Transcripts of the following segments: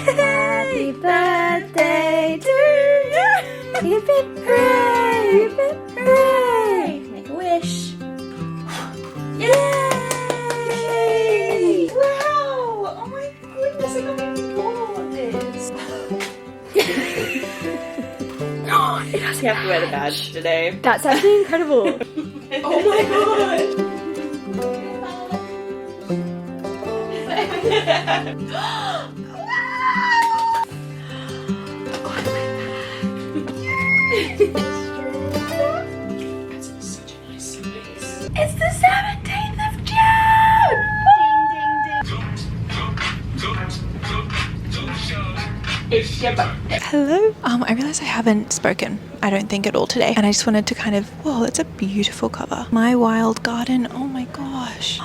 Happy birthday to you. Hip hip hooray, hip hip hooray. Make a wish. Yay! Wow! Oh my goodness, I can't believe you got this. It has You have to wear the badge today. That's actually incredible. Oh my god! That's such a nice space. It's the 17th of June! It's your birthday. Hello. I realise I haven't spoken, I don't think, at all today. And I just wanted to kind of, whoa, that's a beautiful cover. My Wild Garden, oh my gosh.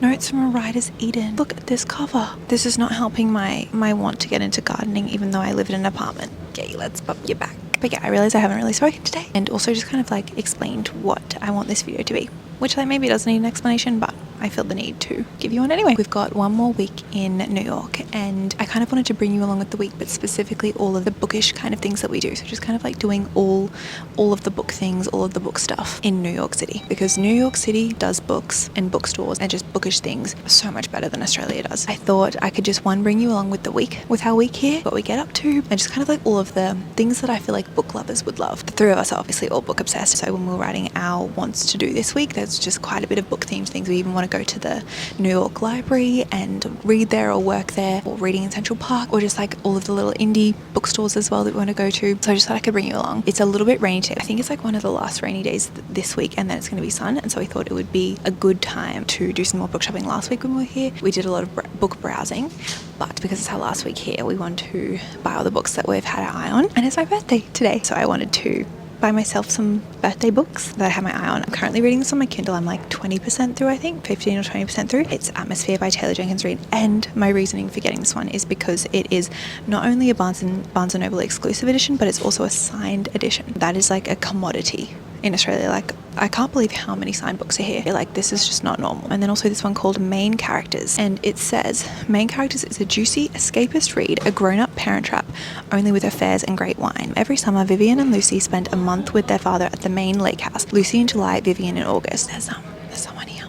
Notes from a Writer's Eden. Look at this cover. This is not helping my want to get into gardening, even though I live in an apartment. Okay, let's bump you back. But yeah, I realise I haven't really spoken today. And also just kind of like explained what I want this video to be. Which like maybe doesn't need an explanation, but I feel the need to give you one anyway. We've got one more week in New York and I kind of wanted to bring you along with the week, but specifically all of the bookish kind of things that we do. So just kind of like doing all of the book things, all of the book stuff in New York City, because New York City does books and bookstores and just bookish things so much better than Australia does. I thought I could just bring you along with the week, with our week here, what we get up to, and just kind of like all of the things that I feel like book lovers would love. The three of us are obviously all book obsessed, so when we're writing our wants to do this week, there's just quite a bit of book themed things. We even want to go to the New York Library and read there or work there, or reading in Central Park, or just like all of the little indie bookstores as well that we want to go to. So I just thought I could bring you along. It's a little bit rainy today. I think it's like one of the last rainy days this week, and then it's going to be sun, and so we thought it would be a good time to do some more book shopping. Last week when we were here, we did a lot of book browsing, but because it's our last week here, we want to buy all the books that we've had our eye on, and it's my birthday today, so I wanted to buy myself some birthday books that I have my eye on. I'm currently reading this on my Kindle. I'm like 20% through, I think, 15 or 20% through. It's Atmosphere by Taylor Jenkins Reid, and my reasoning for getting this one is because it is not only a Barnes & Noble exclusive edition, but it's also a signed edition. That is like a commodity in Australia. Like, I can't believe how many signed books are here. Like, this is just not normal. And then also this one called Main Characters, and it says Main Characters is a juicy escapist read, a grown-up parent trap, only with affairs and great wine. Every summer, Vivian and Lucy spend a month with their father at the Maine lake house. Lucy in July, Vivian in August. There's someone here.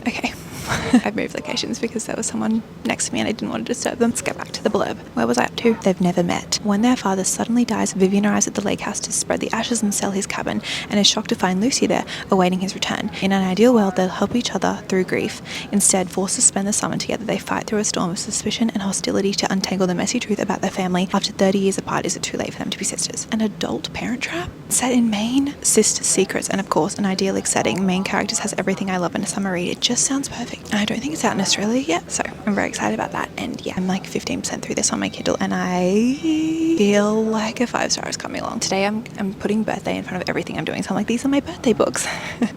Okay. I've moved locations because there was someone next to me and I didn't want to disturb them. Let's get back to the blurb. Where was I up to? They've never met. When their father suddenly dies, Vivian arrives at the lake house to spread the ashes and sell his cabin, and is shocked to find Lucy there, awaiting his return. In an ideal world, they'll help each other through grief. Instead, forced to spend the summer together, they fight through a storm of suspicion and hostility to untangle the messy truth about their family. After 30 years apart, is it too late for them to be sisters? An adult parent trap? Set in Maine? Sister secrets, and of course, an idyllic setting. Main Characters has everything I love in a summer read. It just sounds perfect. And I don't think it's out in Australia yet, so I'm very excited about that. And yeah, I'm like 15% through this on my Kindle, and I feel like a 5-star is coming along. Today I'm putting birthday in front of everything I'm doing, so I'm like, these are my birthday books.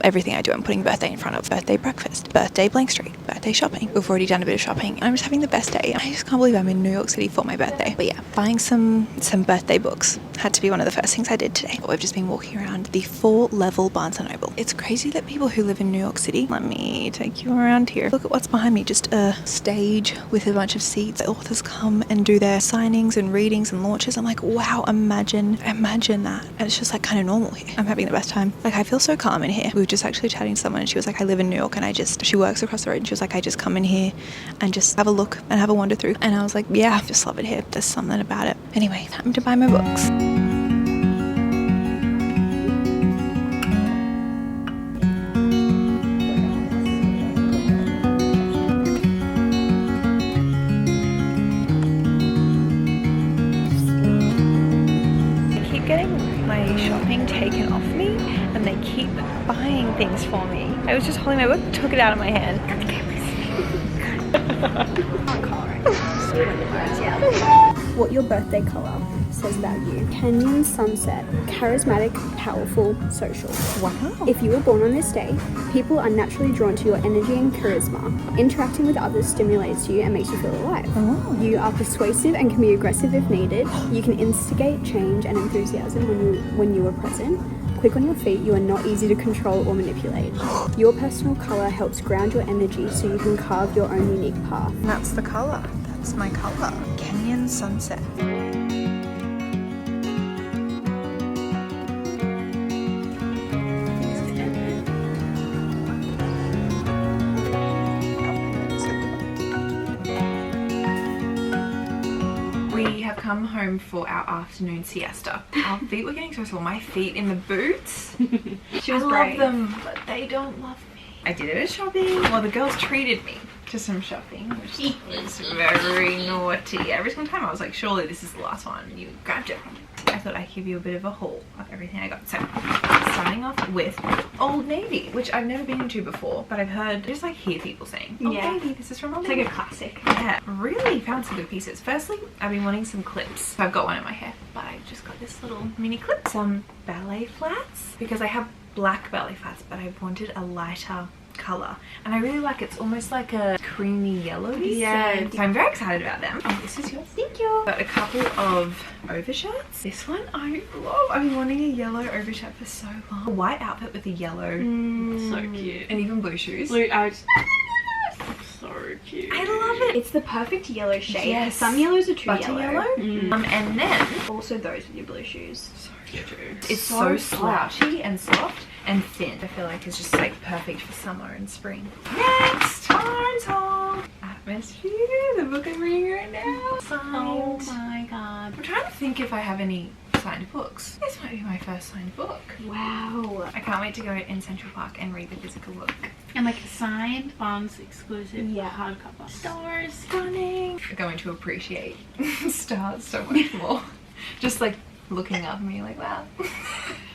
Everything I do, I'm putting birthday in front of. Birthday breakfast, birthday blank street, birthday shopping. We've already done a bit of shopping. I'm just having the best day. I just can't believe I'm in New York City for my birthday. But yeah, buying some birthday books had to be one of the first things I did today. We've just been walking around the 4-level Barnes & Noble. It's crazy that people who live in New York City, let me take you around here. Look at what's behind me, just a stage with a bunch of seats. The authors come and do their signings and readings and launches. I'm like, wow, imagine that. And it's just like kind of normal here. I'm having the best time. Like, I feel so calm in here. We were just actually chatting to someone and she was like, I live in New York, and she works across the road, and she was like, I just come in here and just have a look and have a wander through. And I was like, yeah, I just love it here. There's something about it. Anyway, time to buy my books. Getting my shopping taken off me, and they keep buying things for me. I was just holding my book, took it out of my hand. What your birthday colour says about you. Canyon sunset, charismatic, powerful, social. Wow. If you were born on this day, people are naturally drawn to your energy and charisma. Interacting with others stimulates you and makes you feel alive. Oh. You are persuasive and can be aggressive if needed. You can instigate change and enthusiasm when you are present. Quick on your feet, you are not easy to control or manipulate. Your personal colour helps ground your energy so you can carve your own unique path. And that's the colour. That's my color. Kenyan Sunset. We have come home for our afternoon siesta. Our feet were getting so sore. My feet in the boots. She was I love brave. them, but they don't love me. I did a bit of shopping. Well, the girls treated me to some shopping, which was very naughty. Every single time I was like, surely this is the last one. You grabbed it. I thought I'd give you a bit of a haul of everything I got. So, starting off with Old Navy, which I've never been to before, but I've heard, just like hear people saying, Old Navy, this is from Old Navy. It's like a classic. Yeah, really found some good pieces. Firstly, I've been wanting some clips. So I've got one in my hair, but I just got this little mini clip. Some ballet flats, because I have black ballet flats, but I wanted a lighter color, and I really like it's almost like a creamy yellow. Yeah. So I'm very excited about them. Oh, this is yours. Thank you. Got a couple of overshirts. This one I love. I've been wanting a yellow overshirt for so long. A white outfit with a yellow So cute. and even blue shoes. Blue, so cute. I love it. It's the perfect yellow shade. Yes. Some yellows are too Butter yellow. And then Also those with your blue shoes. so cute. It's so slouchy and soft and thin. I feel like it's just like perfect for summer and spring. Next, Arms Hall. Atmosphere, the book I'm reading right now. Signed. my god. I'm trying to think if I have any signed books. This might be my first signed book. Wow. I can't wait to go in Central Park and read the physical book. And like signed, Barnes exclusive Yeah. hardcover. Stars. Stunning. I'm going to appreciate stars so much more. Just like looking up and being like, wow.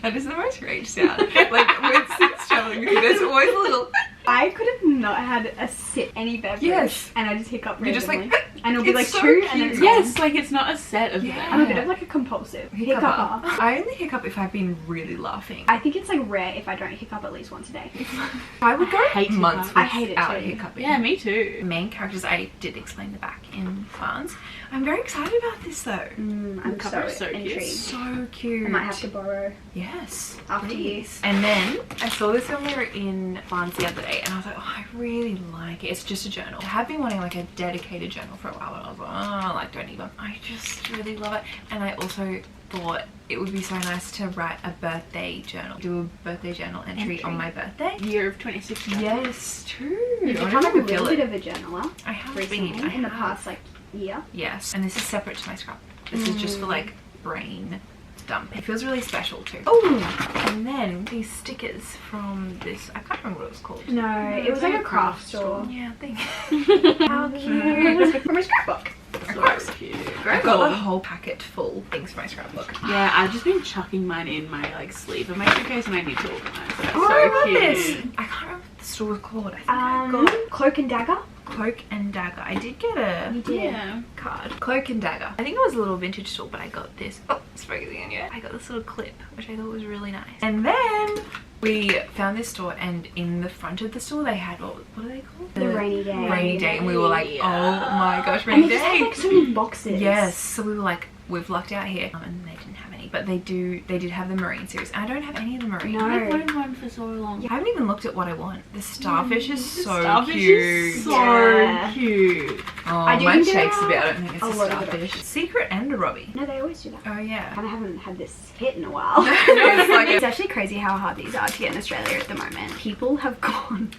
That is the most Rach sound. Like when Sid's traveling with you, there's always a little. I could have not had a sip any beverage. Yes. And I just hiccup You're just randomly. like, and it'll be it's like so two and then it's cute. Yes, like it's not a set of Yeah. I'm a them. bit of like a compulsive Hiccuper. hiccuper. I only hiccup if I've been really laughing. I think it's like rare if I don't hiccup at least once a day. I would go hate months hiccup. I hate it without too. hiccuping. Yeah, me too. The main characters, I did explain the back in Barnes. I'm very excited about this though. I'm cover so, is so cute. intrigued. So cute. I might have to borrow. Yes. After please. And then I saw this when we were in Barnes the other day and I was like, oh, I really like it. It's just a journal. I have been wanting like a dedicated journal for a while and I was like, oh, like don't need one. I just really love it. And I also thought it would be so nice to write a birthday journal. Do a birthday journal entry. On my birthday. Year of 26. Yes, true. You've I become like a don't feel little bit it. of a journaler I have recently been. in the past like year. Yes, and this is separate to my scrap. This is just for like brain dump. It feels really special too. Oh, and then these stickers from this, I can't remember what it was called. No, it was like a craft store. Yeah, thank you. How cute. From a scrapbook. So cute. I've got a whole packet full of things for my scrapbook. Yeah, I've just been chucking mine in my like sleeve of my suitcase and I need to organize it. Oh, So I love cute. this. I can't remember what the store was called. I think I got Cloak and Dagger. Cloak and Dagger. I did get a Yeah. card. Cloak and Dagger. I think it was a little vintage store, but I got this. Oh, it's focusing on you. I got this little clip, which I thought was really nice. And then we found this store, and in the front of the store they had what are they called? The rainy day. Rainy day, and we were like, Yeah. oh my gosh, And rainy they just had day. like so many boxes. Yes, so we were like, we've lucked out here, and they didn't have any, but they did have the marine series. I don't have any of the marine. No. I've wanted one for so long. I haven't even looked at what I want. The starfish is so Starfish cute. is so Yeah. cute. Oh, I do mine think there shakes a are bit. I don't think it's a a lot of good starfish. Secret and a Robbie. No, they always do that. Oh yeah. I haven't had this hit in a while. It's like It's actually crazy how hard these are to get in Australia at the moment. People have gone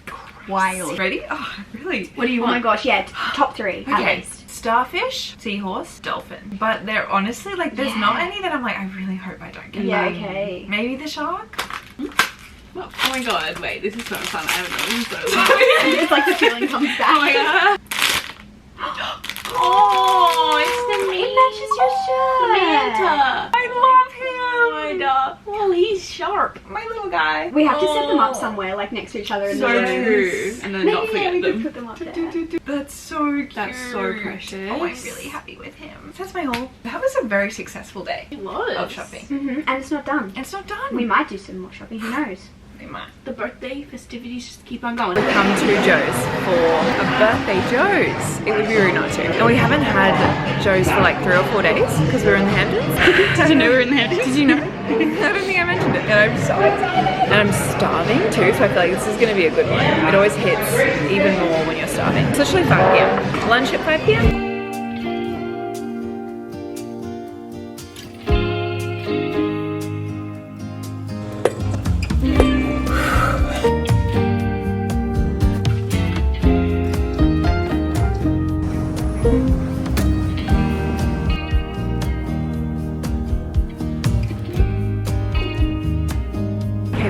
wild. Ready? Oh, really? What do you Oh my want? gosh, yeah, top three at Okay, least. starfish, seahorse, dolphin. But they're honestly like, there's Yeah. not any that I'm like, I really hope I don't get. Yeah, that. okay. Maybe the shark. Oh my god, wait, this is so fun. I haven't known this so long. It's like the feeling comes back. Oh my god. Oh, it's the It matches your shirt. Manta. I love him. Well, he's sharp. My little guy. We have to set them up Oh. somewhere, like next to each other in So the room. true. And then Maybe not yeah, forget we could them. put them up there. That's so cute. That's so precious. Oh, I'm really happy with him. That's my haul. That was a very successful day It was. of shopping. And it's not done. It's not done. We might do some more shopping, who knows? We might. The birthday festivities just keep on going. Come to Joe's for a birthday Joe's. It would be rude not to. And we haven't had Joe's for like 3 or 4 days because we're in the Hamptons. Did you know we were in the Hamptons? Did you know? I don't think I mentioned it. And I'm so excited. And I'm starving too, so I feel like this is going to be a good one. It always hits even more when you're starving. It's literally 5 p.m. Lunch at 5 p.m.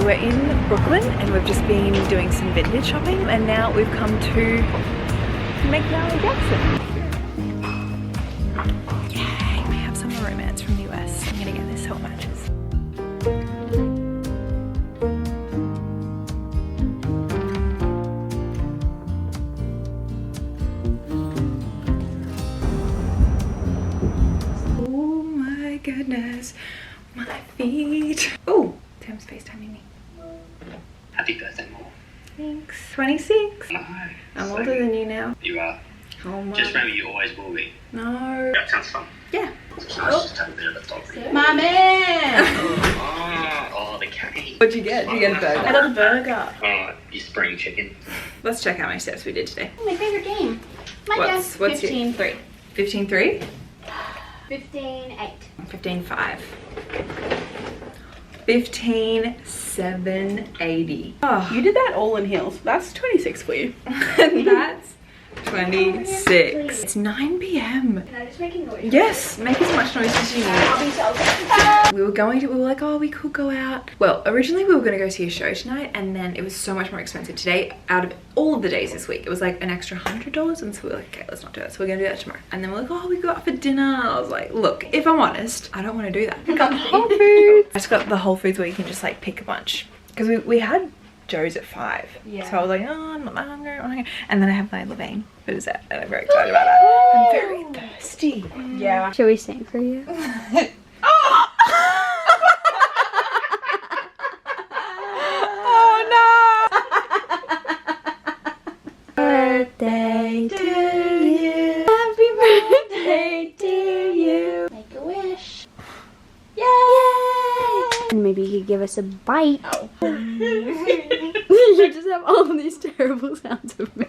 we're in Brooklyn and we've just been doing some vintage shopping, and now we've come to McNally Jackson. Yay, we have some romance from the US. I'm gonna get this so it matches. Oh my goodness, my feet. Oh, Tim's FaceTiming me. Happy birthday, Mom. Thanks. 26. No. I'm older than you now. You are. Oh my. Just remember, you always will be. No. That sounds fun. Yeah. It's nice just to have a bit of a dog. My man! Oh, the cake. What'd you get? Did you get a burger? I got a burger. Oh, you spring chicken. Let's check how many steps we did today. My favorite game. My What's guess, your- 15-3. 15.3? 15-8. 15.5. 15.780. Oh, You did that all in heels. That's 26 for you. that's 26. It's 9 p.m. Can I just make a noise? Yes, make as much noise as you need. I'll be so We were like, oh, we could go out. Well, originally we were gonna go see a show tonight, and then it was so much more expensive today. Out of all of the days this week, it was like an extra $100, and so we were like, okay, let's not do that. So we're gonna do that tomorrow. And then we're like, oh, we go out for dinner. I was like, look, if I'm honest, I don't want to do that. I got Whole Foods. I just got the Whole Foods where you can just like pick a bunch, because we had Joe's at 5. Yeah. So I was like, oh, I'm not that hungry, I'm not hungry. And then I have my Levain food set, and I'm very excited about that. I'm very thirsty. Yeah. Shall we sing for you? Birthday to you. Happy birthday to you. Make a wish. Yay! And maybe you could give us a bite. Oh. You just have all of these terrible sounds of me.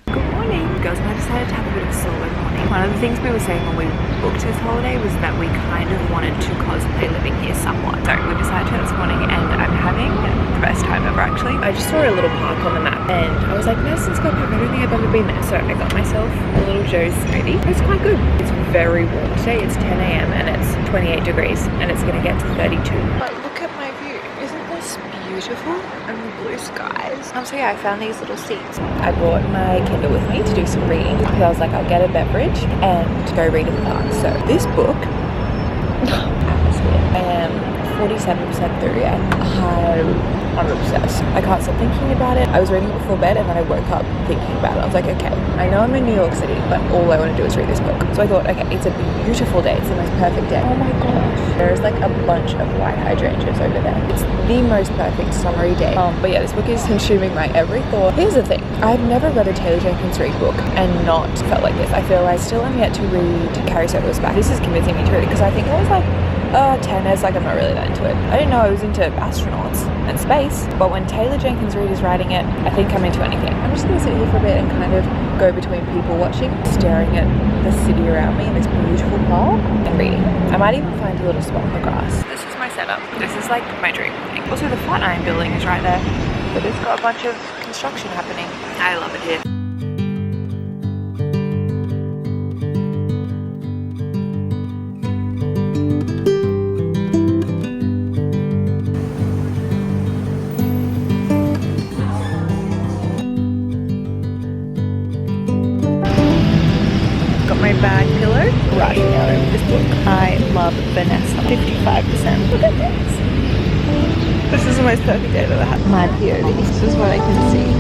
Good morning. Girls and I decided to have a bit of a solo morning. One of the things we were saying when we booked this holiday was that we kind of wanted to cosplay living here somewhat. So we decided to this morning, and I'm having the best time ever actually. I just saw a little park on the map and I was like, Madison's got park, I don't think I've ever been there. So I got myself a little Joe's smoothie. It's quite good. It's very warm today. It's 10 a.m. and it's 28 degrees and it's gonna get to 32. But look at my view. Isn't this beautiful? And the blue skies. So yeah, I found these little seats. I brought my Kindle with me to do some reading because I was like, I'll get a beverage and go read in the park. So this book, atmosphere, I am 47% through and I'm obsessed. I can't stop thinking about it. I was reading it before bed and then I woke up thinking about it. I was like, okay, I know I'm in New York City, but all I want to do is read this book. So I thought, okay, it's a beautiful day. It's the most perfect day. Oh my gosh. There's like a bunch of white hydrangeas over there. It's the most perfect summery day. But yeah, this book is consuming my every thought. Here's the thing. I've never read a Taylor Jenkins Reid book and not felt like this. I feel like I still am yet to read Carrie Soto's Back. This is convincing me to read it because I think I was like, tennis, like I'm not really that into it. I didn't know I was into astronauts and space, but when Taylor Jenkins Reid is writing it, I think I'm into anything. I'm just gonna sit here for a bit and kind of go between people watching, staring at the city around me in this beautiful park and reading. I might even find a little spot on the grass. This is my setup. This is like my dream thing. Also the Flatiron building is right there, but it's got a bunch of construction happening. I love it here. My bag pillow right out of this book. I love Vanessa. 55%. Look at this. This is the most perfect day I've ever had. My POV. This is what I can see.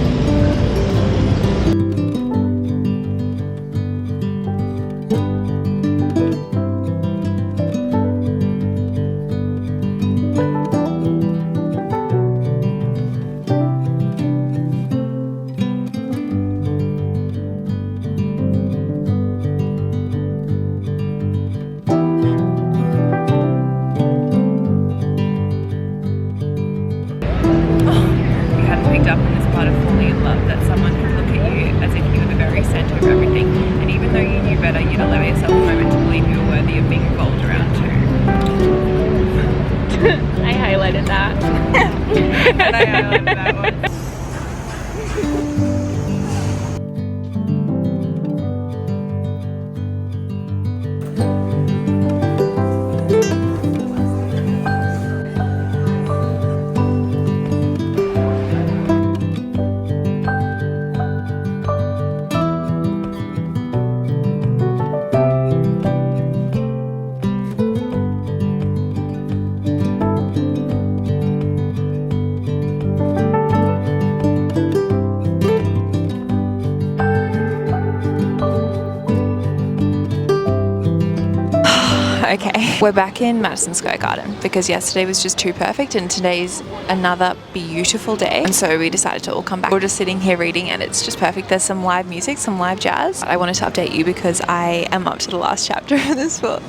Up in this part of falling in love that someone could look at you as if you were the very center of everything, and even though you knew better, you'd allow yourself a moment to believe you were worthy of being revolved around too. I highlighted that. And I highlighted that one. We're back in Madison Square Garden because yesterday was just too perfect and today's another beautiful day, and so we decided to all come back. We're just sitting here reading and it's just perfect. There's some live music, some live jazz. I wanted to update you because I am up to the last chapter of this book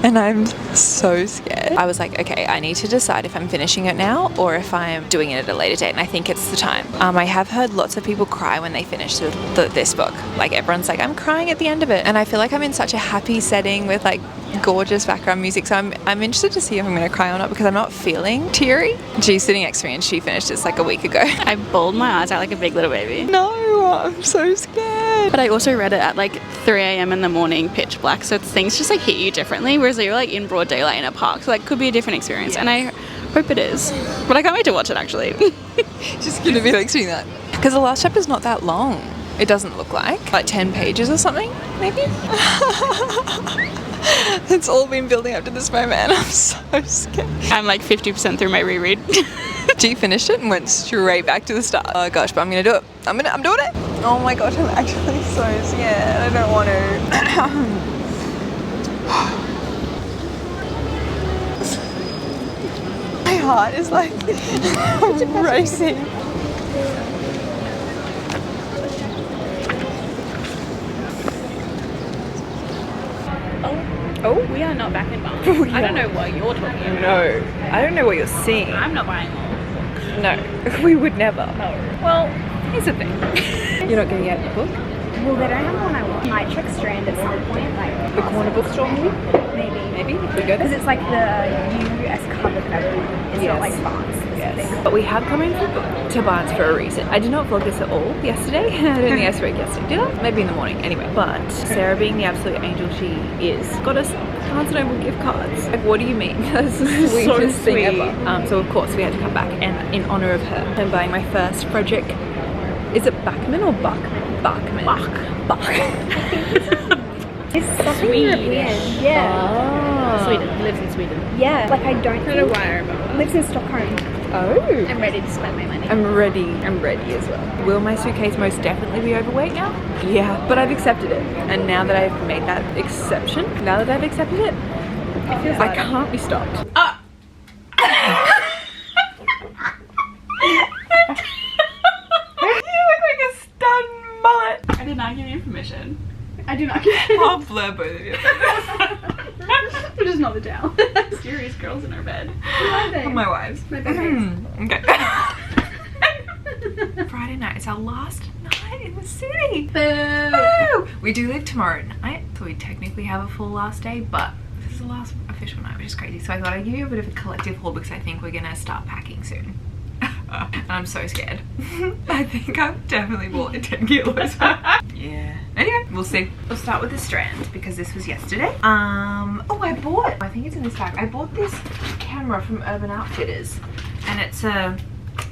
and I'm so scared. I was like, okay, I need to decide if I'm finishing it now or if I'm doing it at a later date, and I think it's the time. I have heard lots of people cry when they finish this book. Like everyone's like, I'm crying at the end of it, and I feel like I'm in such a happy setting with like gorgeous background music, so I'm interested to see if I'm going to cry or not because I'm not feeling teary. She's sitting next to me and she finished this like a week ago. I bawled my eyes out like a big little baby. No, I'm so scared. But I also read it at like 3 a.m. in the morning, pitch black, so things just like hit you differently, whereas you're like in broad daylight in a park, so like could be a different experience, and I hope it is. But I can't wait to watch it actually. Just gonna be like doing that because the last chapter's not that long. It doesn't look like 10 pages or something, maybe. It's all been building up to this moment and I'm so scared. I'm like 50% through my reread. She finished it and went straight back to the start. Oh gosh, but I'm gonna do it. I'm doing it. Oh my gosh, I'm actually so scared. I don't want to. My heart is like racing. Oh, we are not back in Barnes. I don't know what you're talking about. No, I don't know what you're seeing. I'm not buying all. No, we would never. No. Well, here's the thing. You're not getting out the book? Well, they don't have one I want. Might check Strand at some point, like The corner bookstore maybe? maybe. Maybe, if we go Because there. it's like the US cover that I want. It's not like Barnes. But we have come in to Barnes for a reason. I did not vlog this at all yesterday. I don't think I spoke yesterday. Did I? Maybe in the morning. Anyway. But Sarah, being the absolute angel she is, got us Barnes & Noble gift cards. Like, what do you mean? That's the sweetest thing ever. So of course we had to come back, and in honor of her, I'm buying my first Frederick. Is it Bachman or Bachman? Bach. It's something European. Yeah. Sweden. Lives in Sweden. Yeah. Like I don't I don't know think why I remember. lives in Stockholm. Oh. I'm ready to spend my money. I'm ready as well. Will my suitcase most definitely be overweight now? Yeah, but I've accepted it. And now that I've made that exception, I can't be stopped. You look like a stunned mullet. I did not give you permission. I do not get I'll blur both of you. Which is not the towel. Serious girls in our bed. My wives. My bed. Okay. Friday night is our last night in the city. Boo. We do leave tomorrow night, so we technically have a full last day, but this is the last official night, which is crazy. So I thought I'd give you a bit of a collective haul because I think we're gonna start packing soon. And I'm so scared. I think I've definitely bought 10 kilos. Yeah. Anyway, we'll see. We'll start with the Strand because this was yesterday. Oh, I think it's in this bag. I bought this camera from Urban Outfitters, and it's a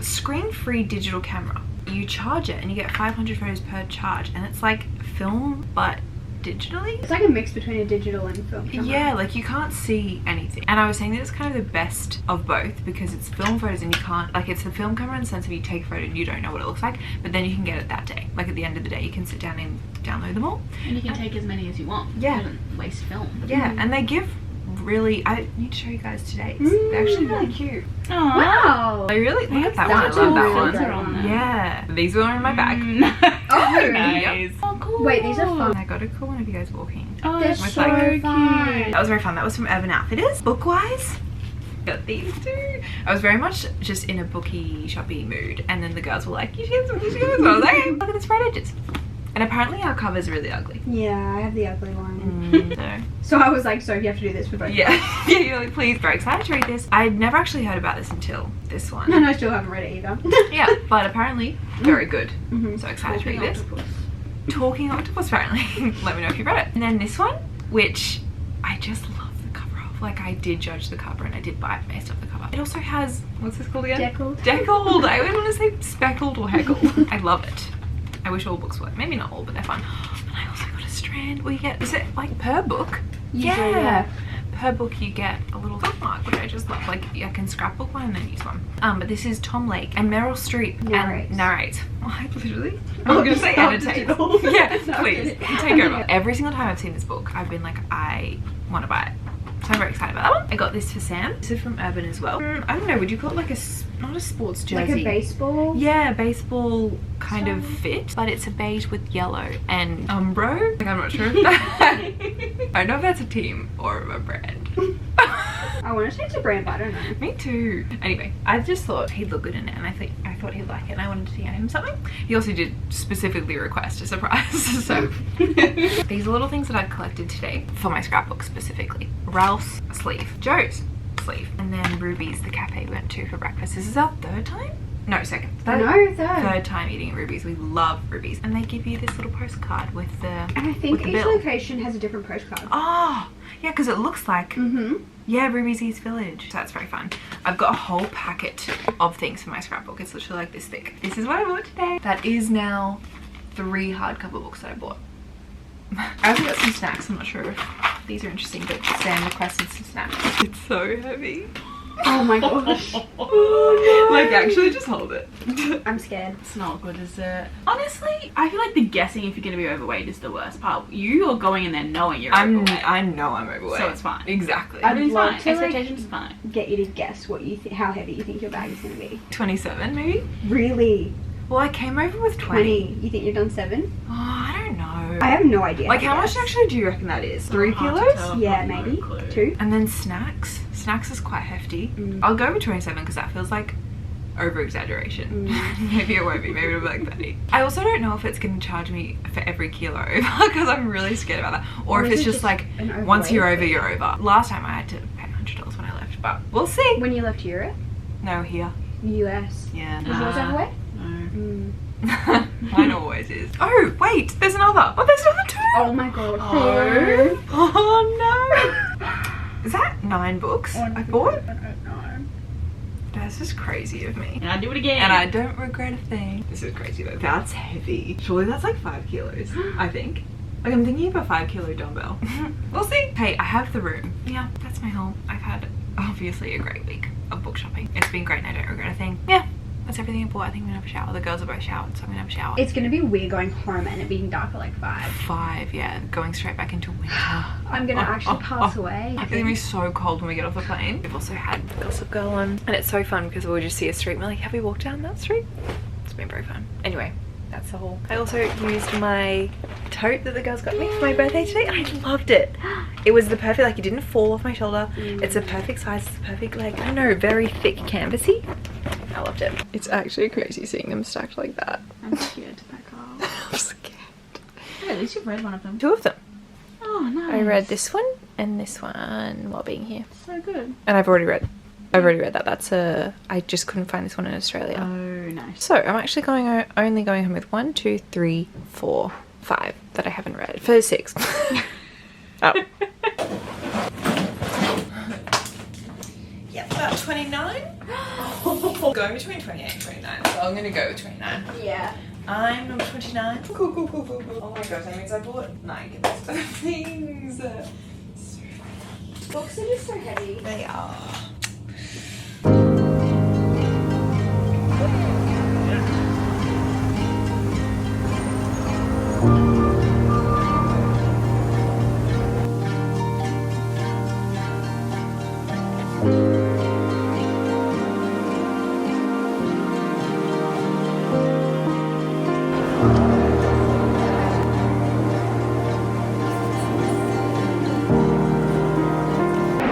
screen-free digital camera. You charge it and you get 500 photos per charge, and it's like film but digitally. It's like a mix between a digital and film camera. Yeah, like you can't see anything. And I was saying that it's kind of the best of both because it's film photos and you can't, like, it's the film camera in the sense of you take a photo and you don't know what it looks like, but then you can get it that day. Like at the end of the day, you can sit down and download them all. And you can take as many as you want. Yeah. You don't waste film. Yeah, and they give really, I need to show you guys today. They're actually really cute. Aww. Wow. I really, look at that one, I such a love that filter one. on there. Yeah, these were in my bag. Oh, nice. Oh, cool. Wait, these are fun. I got a cool one of you guys walking. Oh, They're that's so cute. fun. That was very fun. That was from Urban Outfitters. Book-wise, got these two. I was very much just in a booky, shoppy mood, and then the girls were like, you should get some, you should get some. I was like, hey, look at the spread edges. And apparently our cover's really ugly. Yeah, I have the ugly one. So, So I was like, so you have to do this for both. yeah. Yeah, you're like, please. Very excited to read this. I'd never actually heard about this until this one. And I still haven't read it either. Yeah, but apparently very good. Mm-hmm. So excited to read this. Octopus. Talking Octopus, apparently. Let me know if you read it. And then this one, which I just love the cover of. Like, I did judge the cover and I did buy it based off the cover. It also has, what's this called again? Deckled. Deckled. I would want to say speckled or heckled. I love it. I wish all books were. Maybe not all, but they're fun. And I also got a Strand where you get, is it like per book? Usually, yeah. Per book you get a little bookmark, which I just love. Like, I can scrapbook one and then use one. But this is Tom Lake and Meryl Streep narrates. I literally, I'm gonna say annotate. Yeah, please take over. Every single time I've seen this book, I've been like, I want to buy it. So I'm very excited about that one. I got this for Sam. This is from Urban as well. I don't know, would you call it like not a sports jersey? Like a baseball? Yeah, baseball kind of fit, but it's a beige with yellow and Umbro. Like, I'm not sure if that, I don't know if that's a team or a brand. I want to say it's a brand, but I don't know. Me too. Anyway, I just thought he'd look good in it, and I thought he'd like it, and I wanted to get him something. He also did specifically request a surprise, so these are little things that I've collected today for my scrapbook specifically. Ralph's sleeve, Joe's sleeve, and then Ruby's the cafe we went to for breakfast. This is our third time? No, second. Third time eating at Ruby's. We love Ruby's, and they give you this little postcard with the And I think each location has a different postcard. Oh, yeah, because it looks like yeah, Ruby's East Village. So that's very fun. I've got a whole packet of things for my scrapbook. It's literally like this thick. This is what I bought today. That is now 3 hardcover books that I bought. I also got some snacks. I'm not sure if these are interesting, but Sam requested some snacks. It's so heavy. Oh my gosh. Oh, no. Like, actually just hold it. I'm scared. It's not good, is it? Honestly, I feel like the guessing if you're going to be overweight is the worst part. You're going in there knowing you're overweight. I know I'm overweight. So it's fine. Exactly. I'd Everything's love fine. to, Expectations fine. Get you to guess what you how heavy you think your bag is going to be. 27 maybe? Really? Well, I came over with 20. You think you've done 7? Oh, I don't know. I have no idea. Like, how much actually do you reckon that is? 3 Hard to kilos? tell. Yeah, No maybe. clue. 2? And then snacks. Snacks is quite hefty. I'll go with 27 because that feels like over-exaggeration. Maybe it won't be. Maybe it'll be like 30. I also don't know if it's going to charge me for every kilo because I'm really scared about that. Or if it's just like, once you're over, you're over. Last time I had to pay $100 when I left, but we'll see. When you left Europe? No, here. US. Yeah. Is yours overweight? No. Mine always is. Oh, wait, there's another. Oh, there's another 2. Oh my god. Oh no. Is that 9 books I bought? I don't know. That's just crazy of me. And I do it again. And I don't regret a thing. This is crazy though. That's heavy. Surely that's like 5 kilos, I think. Like, I'm thinking of a 5 kilo dumbbell. We'll see. Hey, I have the room. Yeah, that's my haul. I've had obviously a great week of book shopping. It's been great and I don't regret a thing. Yeah. That's everything I bought. I think I'm gonna have a shower. The girls are both showered, so I'm gonna have a shower. It's gonna be weird going home and it being dark at like 5. 5, yeah. Going straight back into winter. I'm gonna actually pass away. It's gonna be so cold when we get off the plane. We've also had Gossip Girl on, and it's so fun because we'll just see a street and we're like, have we walked down that street? It's been very fun. Anyway, that's the haul. I also used my tote that the girls got me for my birthday today, and I loved it. It was the perfect, like, it didn't fall off my shoulder. It's a perfect size. It's perfect, like, I don't know, very thick canvasy. I loved it. It's actually crazy seeing them stacked like that. I'm scared to pack up. I'm scared. Yeah, at least you've read one of them. 2 of them. Oh, nice. I read this one and this one while being here. So good. And I've already read that. That's I just couldn't find this one in Australia. Oh, nice. So I'm actually only going home with 1, 2, 3, 4, 5 that I haven't read. For 6. Oh. Yep, about 29. Going between 28 and 29, so I'm gonna go with 29. Yeah. I'm number 29. Cool. Oh my gosh, that means I bought 9 of things. So Books are just so heavy. they are.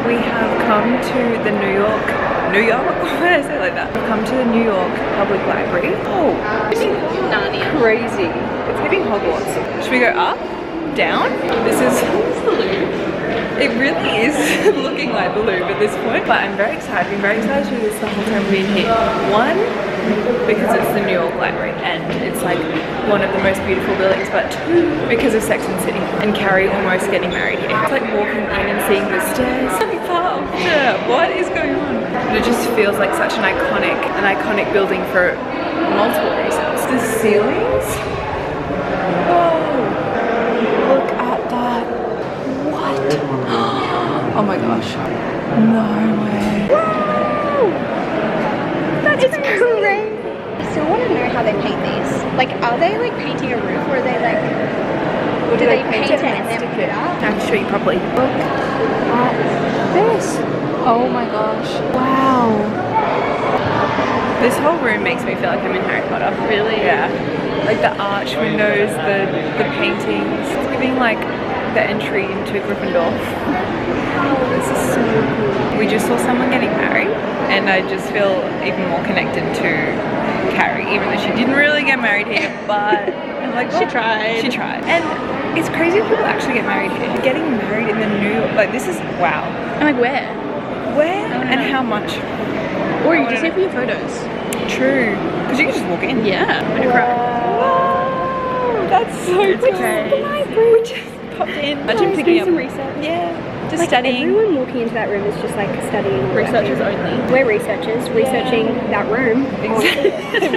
We have come to the New York? Why did I say it like that? We've come to the New York Public Library. Oh, Narnia. crazy. It's giving Hogwarts. Should we go up? Down? This is the Louvre. It really is looking like the Louvre at this point. But I'm very excited. I've been very excited to do this the whole time we've been here. 1, because it's the New York Library and it's like one of the most beautiful buildings, but 2, because of Sex and the City and Carrie almost getting married here. It's like walking in and seeing the stairs. What is going on? But it just feels like such an iconic building for multiple reasons. The ceilings? Whoa! Look at that. What? Oh my gosh. No way. Whoa! That's crazy. I still want to know how they paint these. Like, are they like painting a roof or are they like... Or do they paint it and then put it up? I have to show you properly. Look at this. Oh my gosh. Wow. This whole room makes me feel like I'm in Harry Potter. Really? Yeah. Like the arch windows, the paintings. It's giving like the entry into Gryffindor. This is so cool. We just saw someone getting married and I just feel even more connected to Carrie, even though she didn't really get married here, but I'm like, She tried. She tried. And it's crazy if people actually get married here. Getting married in the New York, like this is wow. I'm like, where? Where and how much? Or you just say for your photos. True. Because you can just walk in. Yeah. I'm gonna cry. Wow, that's so cool. Okay. We just popped in. Imagine picking up some research. Yeah. Just Like studying. everyone walking into that room is just like studying. and Researchers working. only. We're researchers, researching that room.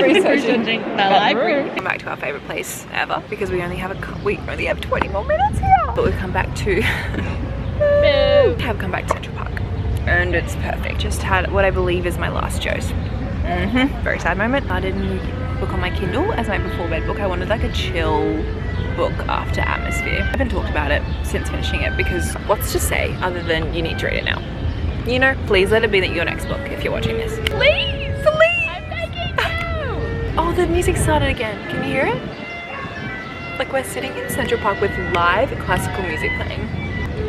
Researching the library. Come back to our favorite place ever because we only have 20 more minutes here. But we've come back to have come back to Central Park, and it's perfect. Just had what I believe is my last Joe's. Very sad moment. I did a new book on my Kindle as my before bed book. I wanted like a chill book after Atmosphere. I haven't talked about it since finishing it because what's to say other than you need to read it now. You know, please let it be that your next book if you're watching this. Please, please. I'm begging you. Oh, the music started again. Can you hear it? Like we're sitting in Central Park with live classical music playing.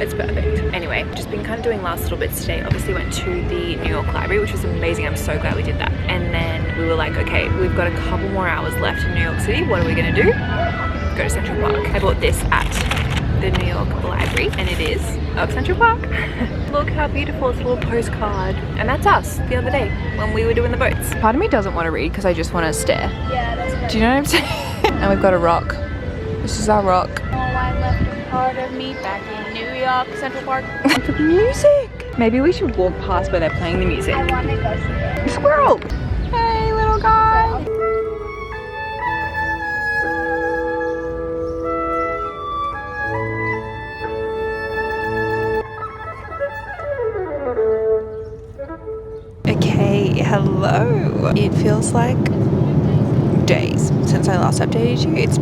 It's perfect. Anyway, just been kind of doing last little bits today. Obviously went to the New York Library, which was amazing. I'm so glad we did that. And then we were like, okay, we've got a couple more hours left in New York City. What are we gonna do? Go to Central Park. I bought this at the New York Library and it is of Central Park. Look how beautiful, it's a little postcard. And that's us the other day when we were doing the boats. Part of me doesn't want to read because I just want to stare. Yeah, that's Do you know what I'm saying? And we've got a rock. This is our rock. Oh, I left a part of me back in New York, Central Park. The music! Maybe we should walk past where they're playing the music. I want to go see it. Squirrel! Hey, little guy! Okay, hello. It feels like days since I last updated you. It's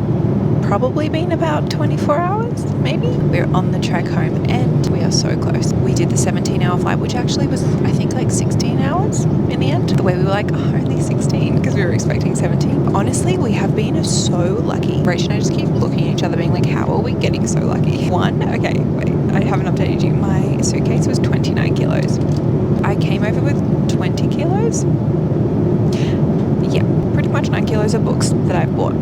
probably been about 24 hours, maybe. We're on the track home and we are so close. We did the 17-hour flight, which actually was, I think, like 16 hours in the end. The way we were like, oh, only 16 because we were expecting 17. But honestly, we have been so lucky. Rach and I just keep looking at each other being like, how are we getting so lucky? Okay, wait, I haven't updated you. My suitcase was 29 kilos. I came over with 20 kilos. Yeah, pretty much 9 kilos of books that I bought.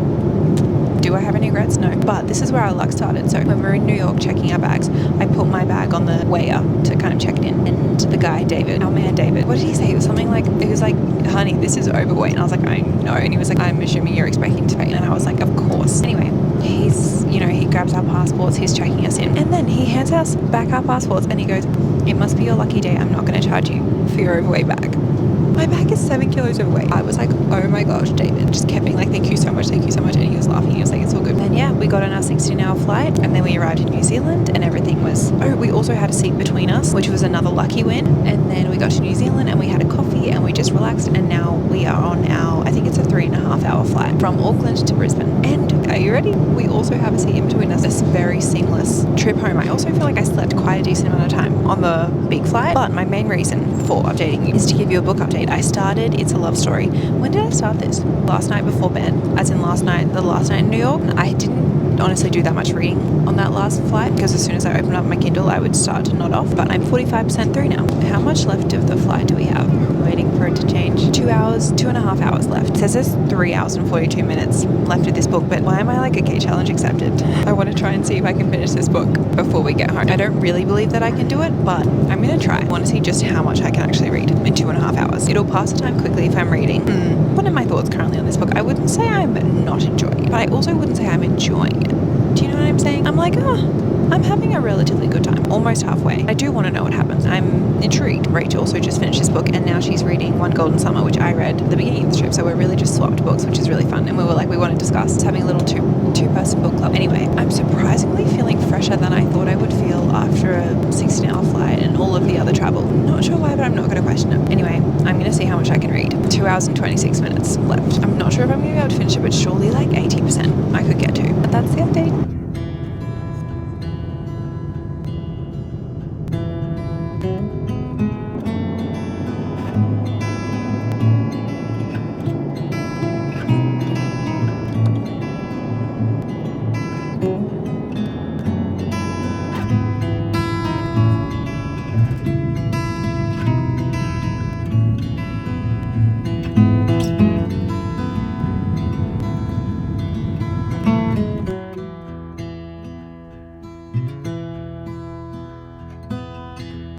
Do I have any regrets? No. But this is where our luck started. So when we were in New York checking our bags, I put my bag on the way up to kind of check it in. And the guy, David, our man David, what did he say? It was something like, honey, this is overweight. And I was like, I know. And he was like, I'm assuming you're expecting to pay. And I was like, of course. Anyway, he grabs our passports, he's checking us in. And then he hands us back our passports and he goes, it must be your lucky day. I'm not going to charge you for your overweight bag. My bag is 7 kilos overweight. I was like, oh my gosh, David. Just kept being like, thank you so much. And he was laughing. He was like, it's all good. Then yeah, we got on our 16-hour flight and then we arrived in New Zealand and everything was, we also had a seat between us, which was another lucky win. And then we got to New Zealand and we had a coffee and we just relaxed. And now we are on I think it's a 3.5-hour flight from Auckland to Brisbane. And are you ready? We also have a seat in between us. This very seamless trip home. I also feel like I slept quite a decent amount of time on the big flight. But my main reason for updating you is to give you a book update. I started It's a Love Story. When did I start this? Last night before bed, as in the last night in New York. I didn't honestly do that much reading on that last flight because as soon as I opened up my Kindle I would start to nod off, but I'm 45% through now. How much left of the flight do we have? I'm waiting for it to change. 2.5 hours left. It says there's 3 hours and 42 minutes left of this book, but why am I like, okay, challenge accepted. I want to try and see if I can finish this book before we get home. I don't really believe that I can do it, but I'm going to try. I want to see just how much I can actually read in 2.5 hours. It'll pass the time quickly if I'm reading. What are my thoughts currently on this book? I wouldn't say I'm not enjoying it, but I also wouldn't say I'm enjoying it. Do you know what I'm saying? I'm like, I'm having a relatively good time, almost halfway. I do want to know what happens. I'm intrigued. Rach also just finished this book and now she's reading One Golden Summer, which I read at the beginning of the trip. So we're really just swapped books, which is really fun. And we were like, we want to discuss. It's having a little two-person book club. Anyway, I'm surprisingly feeling fresher than I thought I would feel after a 16-hour flight and all of the other travel. Not sure why, but I'm not going to question it. Anyway, I'm going to see how much I can read. 2 hours and 26 minutes left. I'm not sure if I'm going to be able to finish it, but surely like 80% I could get to. But that's the update.